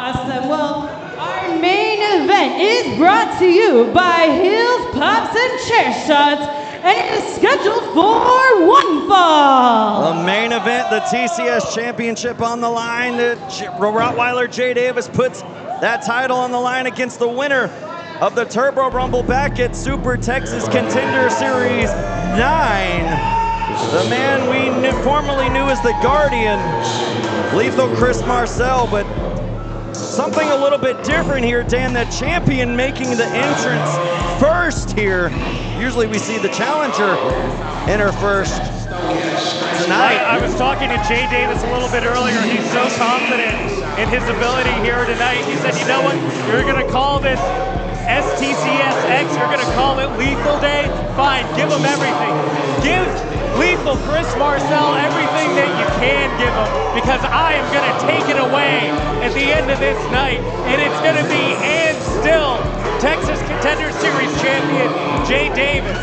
Awesome. Well, our main event is brought to you by Heels, Pops, and Chair Shots, and it is scheduled for one fall. The main event, the TCS Championship on the line. Rottweiler Jay Davis puts that title on the line against the winner of the Turbo Rumble back at Super Texas Contender Series 9. The man we formerly knew as the Guardian, Lethal Chris Marcell, but something a little bit different here, Dan. The champion making the entrance first here. Usually we see the challenger enter first. Tonight, I was talking to Jay Davis a little bit earlier. He's so confident in his ability here tonight. He said, you know what, you're going to call this STCSX, you're going to call it Lethal Day? Fine, give him everything. Give Lethal Chris Marcell everything that you can give him, because I am going to take it away at the end of this night, and it's going to be and still Texas Contender Series champion Jay Davis.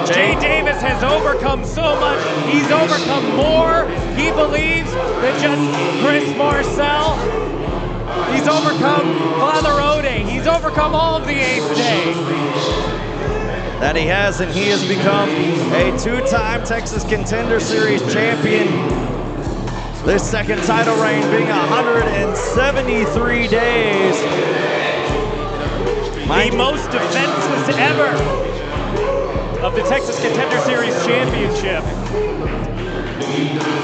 Jay Davis has overcome so much. He's overcome more, he believes, than just Chris Marcell. He's overcome Father O'Day. He's overcome all of the 8th Day. That he has, and he has become a 2-time Texas Contender Series champion. This second title reign being 173 days. The most defenses ever of the Texas Contender Series championship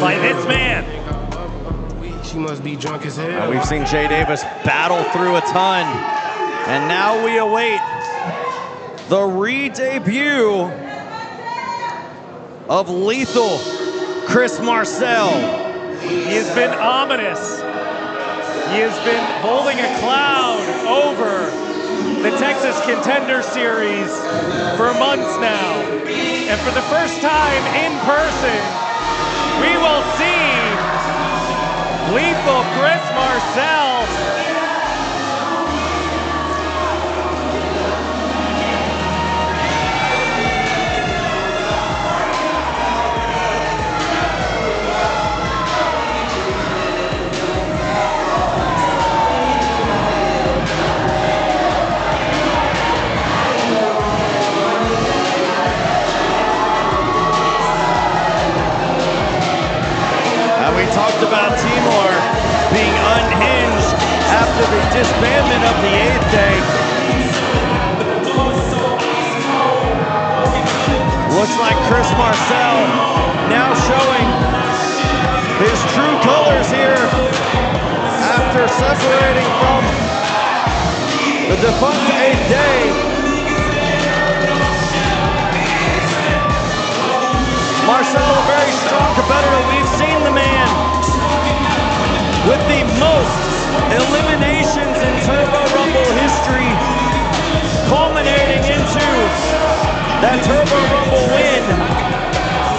by this man. She must be drunk as hell. We've seen Jay Davis battle through a ton, and now we await the re-debut of Lethal Chris Marcell. He has been ominous. He has been holding a cloud over the Texas Contender Series for months now. And for the first time in person, we will see Lethal Chris Marcell about Timor being unhinged after the disbandment of the 8th Day. Looks like Chris Marcell now showing his true colors here after separating from the defunct 8th Day. Marcell, a very strong competitor. We've seen the man with the most eliminations in Turbo Rumble history, culminating into that Turbo Rumble win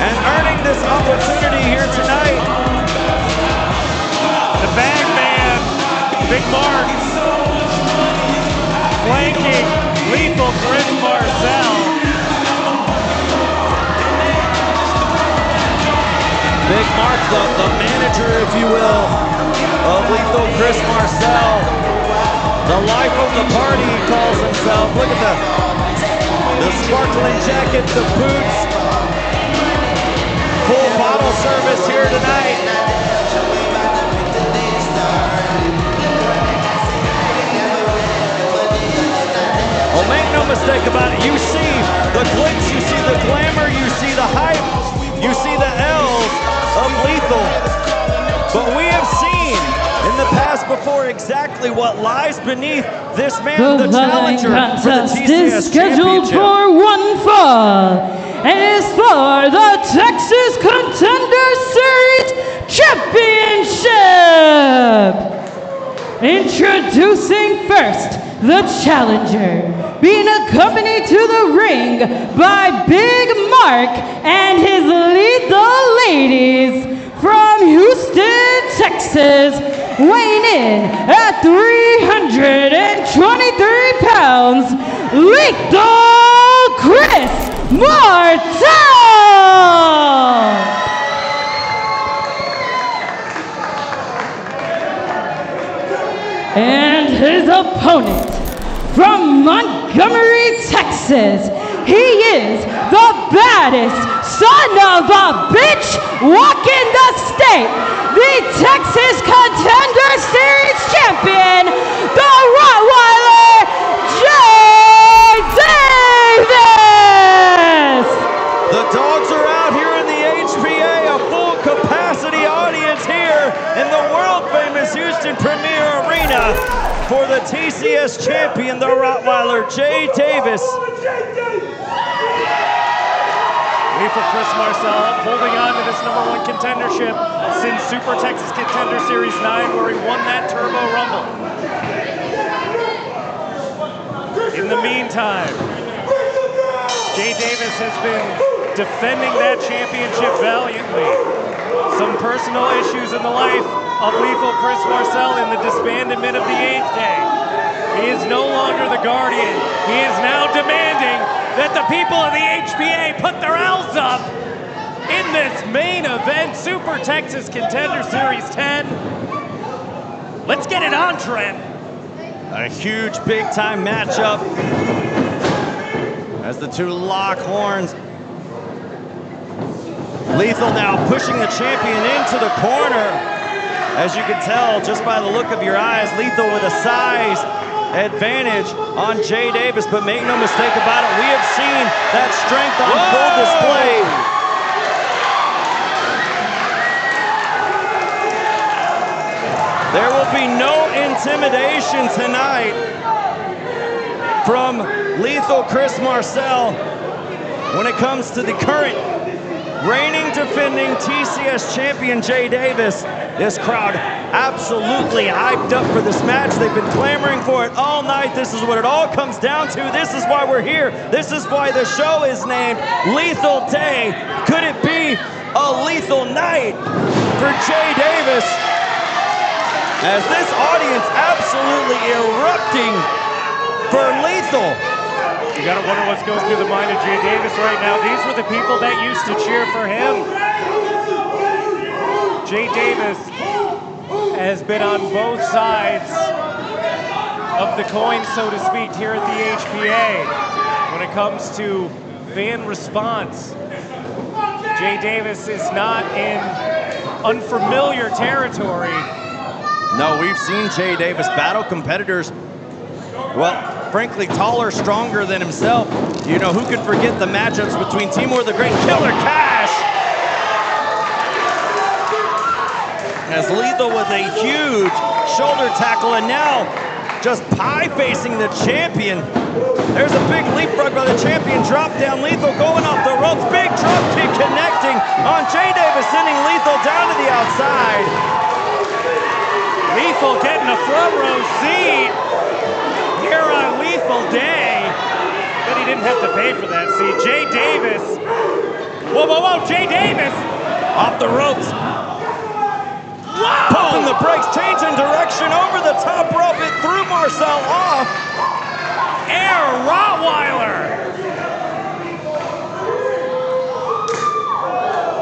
and earning this opportunity here tonight. The bag man, Big Mark, flanking Lethal Chris Marcell. Big Mark, the manager, if you will, of Lethal Chris Marcell. The life of the party, he calls himself. Look at the sparkling jacket, the boots. Full bottle service here tonight. Well, make no mistake about it. You see the glitz, you see the glamour, you see the hype, you see the L's of Lethal. But we have seen in the past before exactly what lies beneath this man, the challenger for the TCS is scheduled for one fall, and is for the Texas Contender Series Championship. Introducing first, the challenger, being accompanied to the ring by Big Mark and his lethal ladies from Houston, Texas, weighing in at 323 pounds, Lethal Chris Marcell! And his opponent from Montgomery, Texas, he is the baddest son of a bitch walking the state, the Texas Contender Series champion, the Rottweiler, Jay Davis! The dogs are out here in the HPA, a full capacity audience here in the world famous Houston Premier Arena for the TCS champion, the Rottweiler, Jay Davis. Lethal Chris Marcell holding on to this #1 contendership since Super Texas Contender Series 9, where he won that Turbo Rumble. In the meantime, Jay Davis has been defending that championship valiantly. Some personal issues in the life of Lethal Chris Marcell in the disbandment of the 8th day. He is no longer the Guardian. He is now demanding that the people of the HPA put their L's up in this main event, Super Texas Contender Series 10. Let's get it on, Trent. A huge big-time matchup as the two lock horns. Lethal now pushing the champion into the corner. As you can tell just by the look of your eyes, Lethal with a size advantage on Jay Davis, but make no mistake about it, we have seen that strength on full display. There will be no intimidation tonight from Lethal Chris Marcell when it comes to the current reigning defending TCS champion Jay Davis. This crowd absolutely hyped up for this match. They've been clamoring for it all night. This is what it all comes down to. This is why we're here. This is why the show is named Lethal Day. Could it be a lethal night for Jay Davis? As this audience absolutely erupting for Lethal. You gotta wonder what's going through the mind of Jay Davis right now. These were the people that used to cheer for him. Jay Davis has been on both sides of the coin, so to speak, here at the HPA. When it comes to fan response, Jay Davis is not in unfamiliar territory. No, we've seen Jay Davis battle competitors, well, frankly, taller, stronger than himself. You know, who could forget the matchups between Timur the Great and Killer Cash? As Lethal with a huge shoulder tackle, and now just pie-facing the champion. There's a big leapfrog by the champion, drop down, Lethal going off the ropes, big drop kick connecting on Jay Davis, sending Lethal down to the outside. Lethal getting a front row seat here on Lethal Day, but he didn't have to pay for that seat. Jay Davis, whoa, Jay Davis! Off the ropes. Wow! Pumping the brakes, changing direction over the top rope. It threw Marcell off. Air Rottweiler.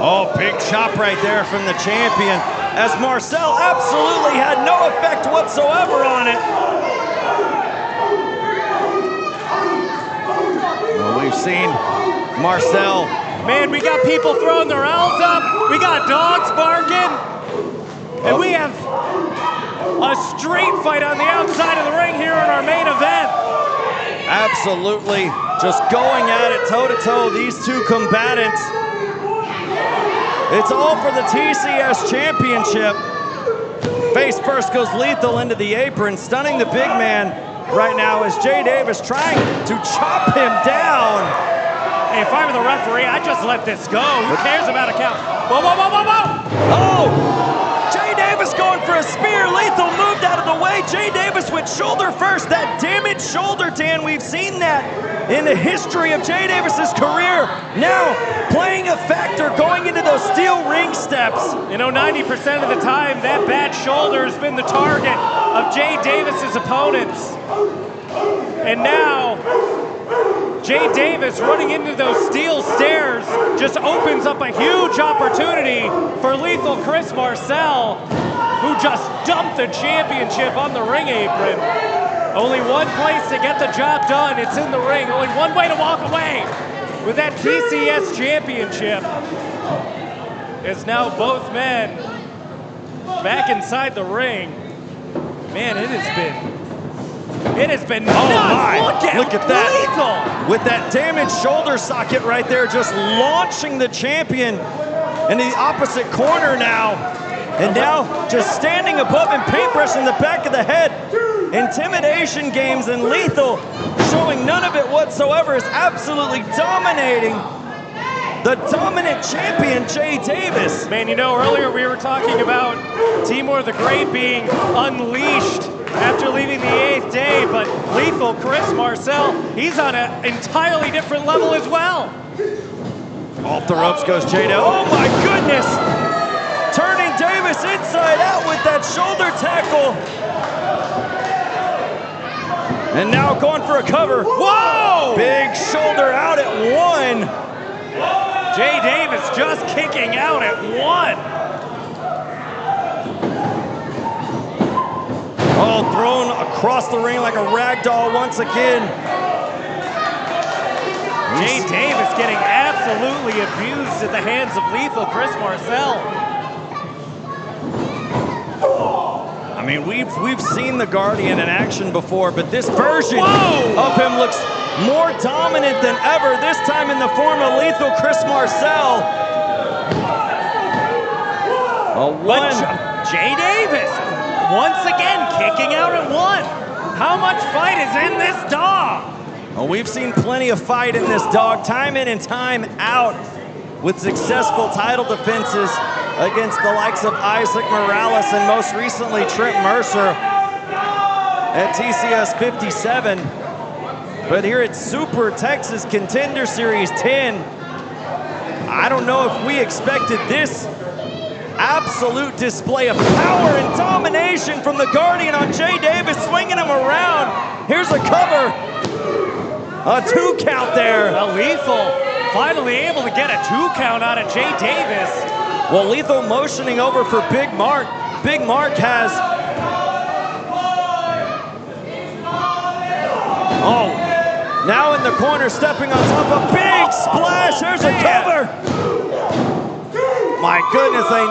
Oh, big chop right there from the champion, as Marcell absolutely had no effect whatsoever on it. Well, we've seen Marcell. Man, we got people throwing their L's up. We got dogs barking. And we have a street fight on the outside of the ring here in our main event. Absolutely, just going at it toe-to-toe, these two combatants. It's all for the TCS championship. Face first goes Lethal into the apron, stunning the big man right now as Jay Davis trying to chop him down. Hey, if I were the referee, I'd just let this go. Who cares about a count? Whoa! Oh! Jay Davis going for a spear. Lethal moved out of the way. Jay Davis went shoulder first. That damaged shoulder, Dan, we've seen that in the history of Jay Davis's career. Now playing a factor going into those steel ring steps. You know, 90% of the time, that bad shoulder has been the target of Jay Davis's opponents. And now, Jay Davis running into those steel stairs just opens up a huge opportunity for Lethal Chris Marcell. who just dumped the championship on the ring apron. Only one place to get the job done. It's in the ring. Only one way to walk away with that TCS championship. Is now both men back inside the ring. Man, it has been nuts. Look at that. Lethal. With that damaged shoulder socket right there, just launching the champion into the opposite corner now. And now just standing above him, paintbrush in the back of the head. Intimidation games, and Lethal showing none of it whatsoever, is absolutely dominating the dominant champion, Jay Davis. Man, you know, earlier we were talking about Timur the Great being unleashed after leaving the 8th day, but Lethal, Chris Marcell, he's on an entirely different level as well. Off the ropes goes Jay Davis. Oh my goodness! Turning Davis inside out with that shoulder tackle. And now going for a cover. Whoa! Big shoulder out at 1. Jay Davis just kicking out at 1. Oh, thrown across the ring like a rag doll once again. Jay Davis getting absolutely abused at the hands of Lethal Chris Marcell. I mean, we've seen the Guardian in action before, but this version of him looks more dominant than ever, this time in the form of Lethal Chris Marcell. Jay Davis, once again, kicking out at 1. How much fight is in this dog? Well, we've seen plenty of fight in this dog, time in and time out, with successful title defenses against the likes of Isaac Morales and most recently Trent Mercer at TCS 57. But here at Super Texas Contender Series 10, I don't know if we expected this absolute display of power and domination from the Guardian on Jay Davis, swinging him around. Here's a cover. A 2 count there. Well, Lethal finally able to get a 2 count out of Jay Davis. Well, Lethal motioning over for Big Mark. Big Mark has... Oh, now in the corner, stepping on top of a big splash. There's a cover. My goodness, a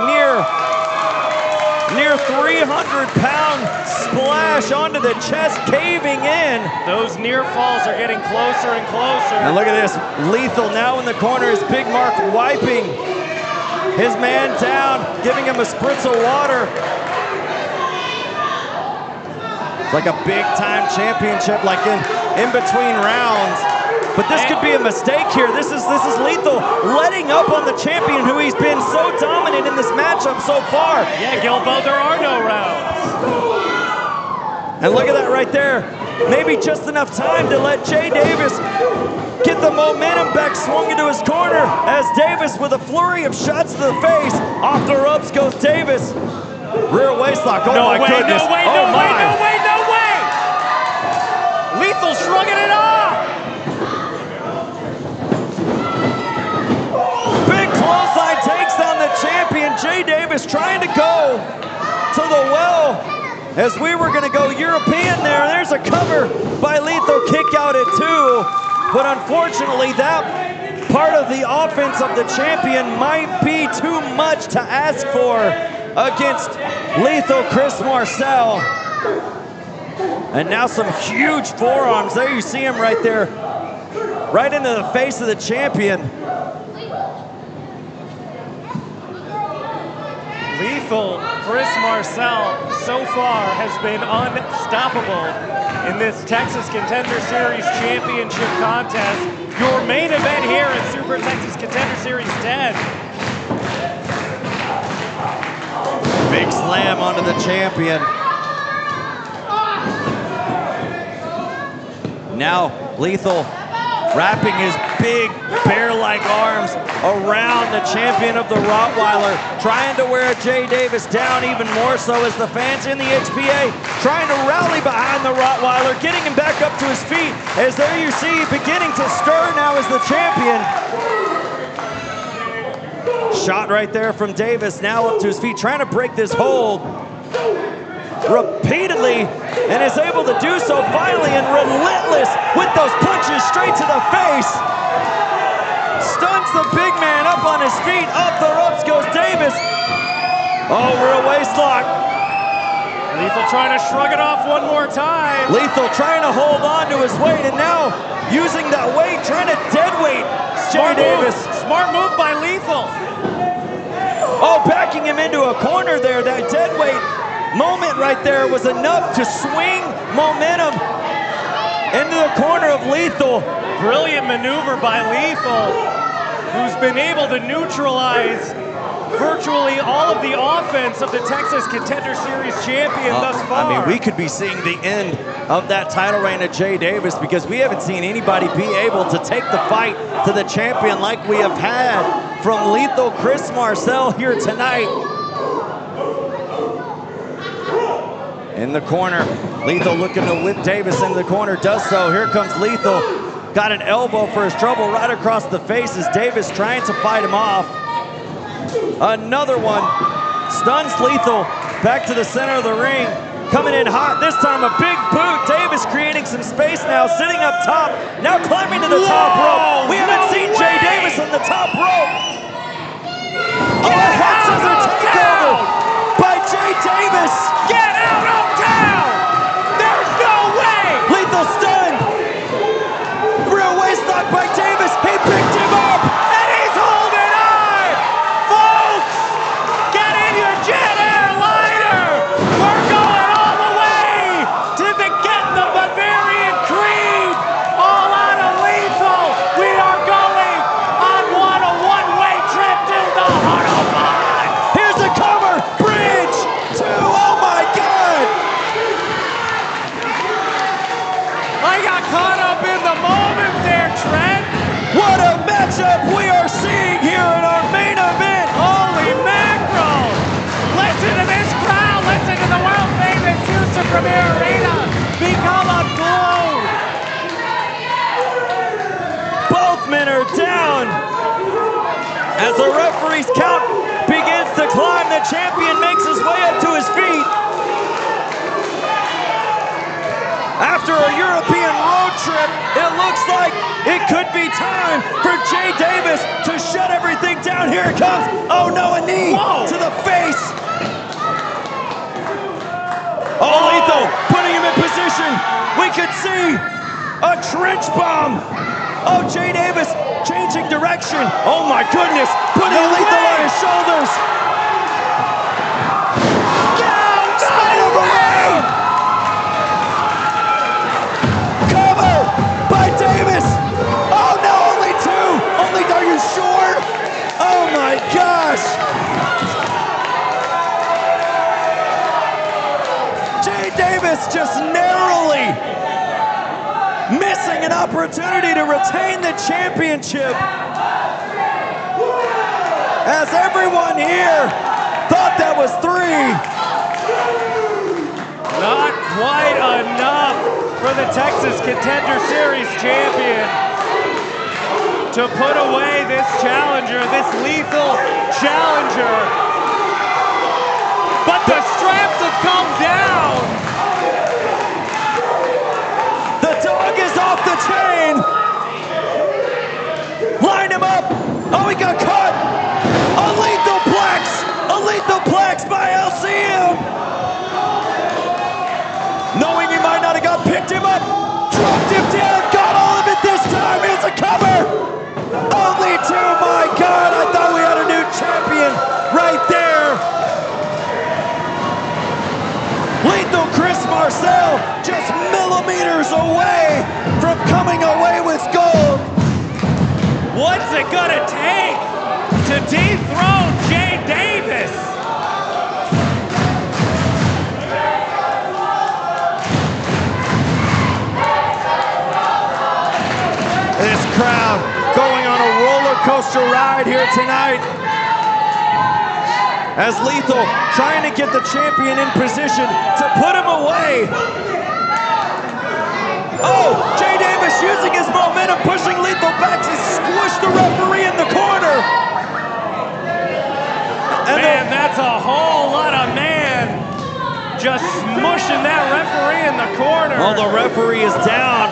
near 300-pound splash onto the chest, caving in. Those near falls are getting closer and closer. And look at this, Lethal now in the corner is Big Mark wiping his man down, giving him a spritz of water. It's like a big-time championship, like in between rounds. But this could be a mistake here. This is Lethal letting up on the champion who he's been so dominant in this matchup so far. Yeah, Gilbo, there are no rounds. And look at that right there. Maybe just enough time to let Jay Davis get the momentum back, swung into his corner as Davis with a flurry of shots to the face. Off the ropes goes Davis. Rear waistlock. Oh my goodness. No way, no way, no way, no way! Lethal shrugging it off. Big clothesline takes down the champion. Jay Davis trying to go to the well as we were going to go European there. There's a cover by Lethal, kick out at 2. But unfortunately, that part of the offense of the champion might be too much to ask for against Lethal Chris Marcell. And now some huge forearms. There you see him right there, right into the face of the champion. Lethal Chris Marcell so far has been unstoppable in this Texas Contender Series Championship contest. Your main event here at Super Texas Contender Series 10. Big slam onto the champion. Now Lethal wrapping his big bear-like arms around the champion of the Rottweiler, trying to wear Jay Davis down even more so as the fans in the HPA trying to rally behind the Rottweiler, getting him back up to his feet, as there you see beginning to stir now as the champion. Shot right there from Davis, now up to his feet, trying to break this hold. repeatedly and is able to do so finally and relentless with those punches straight to the face. Stuns the big man up on his feet. Up the ropes goes Davis. Oh, real waist lock. Lethal trying to shrug it off one more time. Lethal trying to hold on to his weight and now using that weight, trying to dead weight Jay Davis. Smart move by Lethal. Oh, backing him into a corner there. That dead weight moment right there was enough to swing momentum into the corner of Lethal. Brilliant maneuver by Lethal, who's been able to neutralize virtually all of the offense of the Texas Contender Series champion thus far. I mean, we could be seeing the end of that title reign of Jay Davis because we haven't seen anybody be able to take the fight to the champion like we have had from Lethal Chris Marcell here tonight. In the corner, Lethal looking to whip Davis into the corner, does so. Here comes Lethal. Got an elbow for his trouble right across the face as Davis trying to fight him off. Another one stuns Lethal back to the center of the ring. Coming in hot, this time a big boot. Davis creating some space now, sitting up top, now climbing to the top rope. We haven't seen Jay Davis on the top rope. Oh, a hot scissor takeover by Jay Davis. Get out of town! There's no way! Lethal stunned. Real waist lock by Davis. He picked him up. And he's holding on! Folks, get in your jet airliner! We're going all the way to get the Bavarian Creed! All out of Lethal! We are going on a one-way trip to the Autobahn! Here's the cover. Bridge. Two. Oh my God. I got caught up in the moment there, Trent! What a matchup we are seeing here in our main event. Holy mackerel! Listen to this crowd! Listen to the world-famous Houston Premier Arena become a globe! Both men are down. As the referee's count begins to climb, the champion makes his way up to his feet. After a European road trip, it looks like it could be time for Jay Davis to shut everything down. Here it comes. Oh no, a knee to the face. Oh, Lethal putting him in position. We could see a trench bomb. Oh, Jay Davis changing direction. Oh my goodness, putting Lethal on his shoulders. Spider Parade! Cover by Davis. Oh no, only two. Only, are you sure? Oh my gosh. Jay Davis just narrowly missing an opportunity to retain the championship. As everyone here thought that was three. Not quite enough for the Texas Contender Series champion to put away this challenger, this lethal challenger. But the straps have come down. The dog is off the chain. Line him up. Oh, he got caught. A lethal plex. A lethal plex by LCM. Knowing he might not have got picked him up, dropped him down, got all of it this time. It's a cover. Only two. My God, I thought we had a new champion right there. Lethal Chris Marcell just millimeters away from coming away with gold. What's it gonna take to dethrone Jay Davis? This crowd going on a roller coaster ride here tonight. As Lethal trying to get the champion in position to put him away. Oh, Jay Davis using his momentum, pushing Lethal back to squish the referee in the corner. And man, that's a whole lot of man just smushing that referee in the corner. Oh, the referee is down.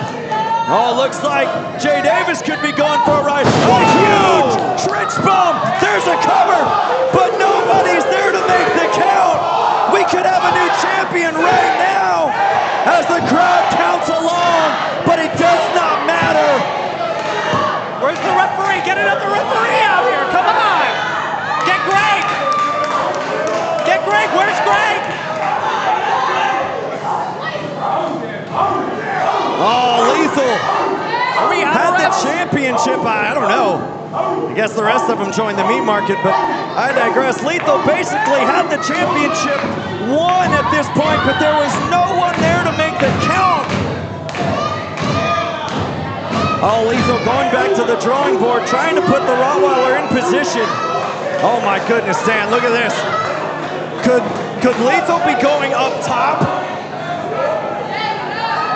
Oh, looks like Jay Davis could be going for a ride. Oh, huge trench bomb. There's a cover, but nobody's there to make the count. We could have a new champion right now as the crowd counts along, but it does not matter. Where's the referee? Get another referee out here. Come on. Get Greg. Get Greg. Where's Greg? Oh, Lethal Are we out had of the refs? championship. I don't know. I guess the rest of them joined the meat market, but I digress. Lethal basically had the championship won at this point, but there was no one there to make the count. Oh, Lethal going back to the drawing board, trying to put the Rottweiler in position. Oh my goodness, Dan, look at this. Could Lethal be going up top?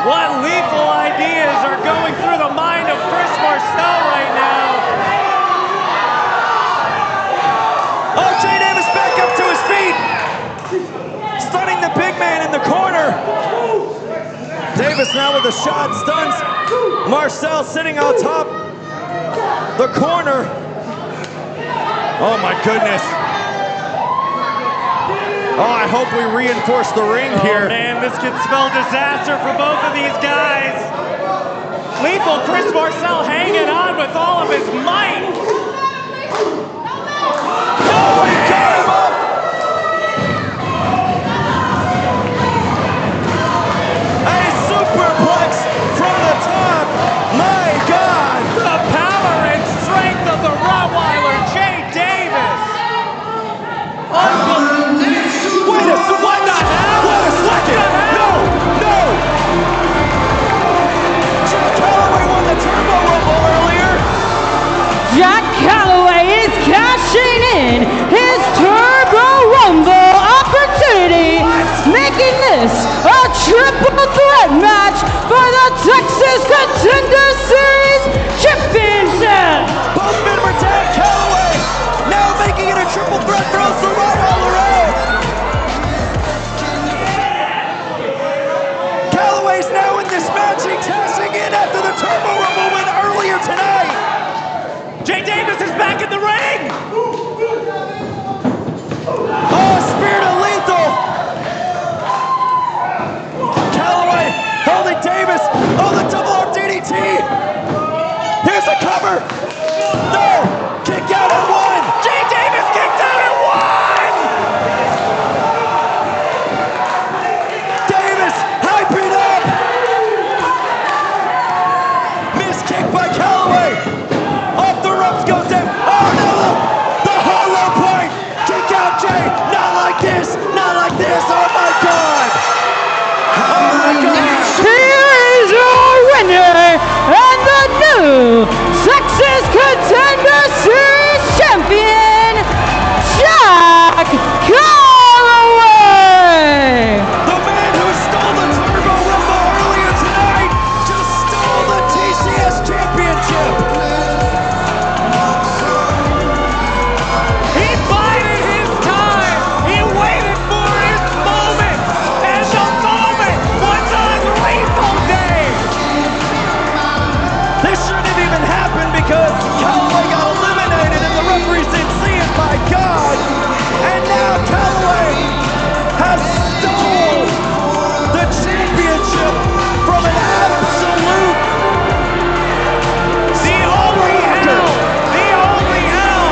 What lethal ideas are going through the mind of Chris Marcell right now? Oh, Jay Davis back up to his feet. Stunning the big man in the corner. Davis now with a shot, stuns Marcell sitting on top the corner. Oh my goodness. Oh, I hope we reinforce the ring here. Oh man, this could spell disaster for both of these guys. Lethal Chris Marcell hanging on with all of his might. Oh, he got him up. A superplex from the top. My God. The power and strength of the Rottweiler, Jay Davis. Unbelievable. What the hell? What a second! No! No! Jack Calloway won the Turbo Rumble earlier. Jack Calloway is cashing in his Turbo Rumble opportunity, making this a triple threat match for the Texas Contender Series Championship. Both men were Jack Calloway. Now making it a triple threat throws the Rottweiler out. Calloway's now in this match. He's cashing in after the Turbo Rumble win earlier tonight. Jay Davis is back in the ring. Oh, spear to Lethal. Calloway holding Davis. Oh, the double arm DDT. Here's a cover. No, kick out at one. Jay Davis kicked out at one. Davis, hype it up. Missed kick by Calloway. Off the ropes goes in. Oh no, the hollow point. Kick out Jay. Not like this, not like this. Oh my God. Oh my God. Here is your winner and the new Texas Contender Series Champion, Jack Calloway. The man who stole the Turbo Rumble earlier tonight just stole the TCS Championship. He bided his time. He waited for his moment. And the moment was on Lethal Day. This shouldn't have even happened because Calloway got eliminated and the referees didn't see it, my God. And now Calloway has stole the championship from an absolute The only hell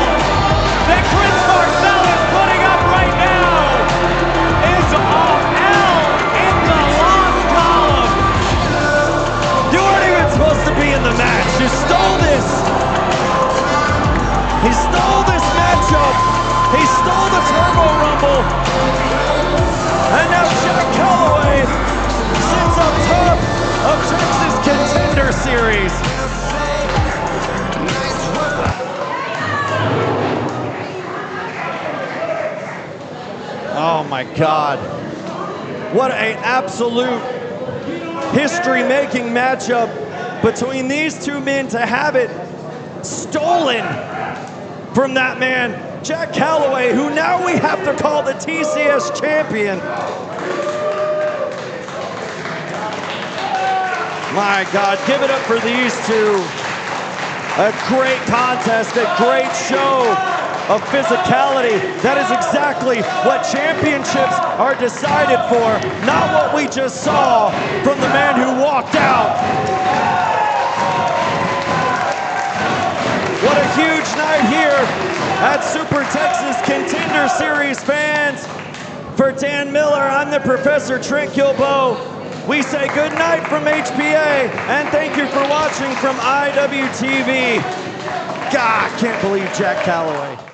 that Chris Marcell is putting up right now is a L in the loss column. You weren't even supposed to be in the match. You stole this. He stole this matchup. He stole the Turbo Rumble. And now Jack Calloway sits up top of Texas Contender Series. Oh my God. What an absolute history-making matchup between these two men to have it stolen from that man, Jack Calloway, who now we have to call the TCS champion. My God, give it up for these two. A great contest, a great show of physicality. That is exactly what championships are decided for, not what we just saw from the man who walked out. What a huge night here at Super Texas Contender Series, fans. For Dan Miller, I'm the Professor Trent Gilbo. We say good night from HPA, and thank you for watching from IWTV. God, can't believe Jack Calloway.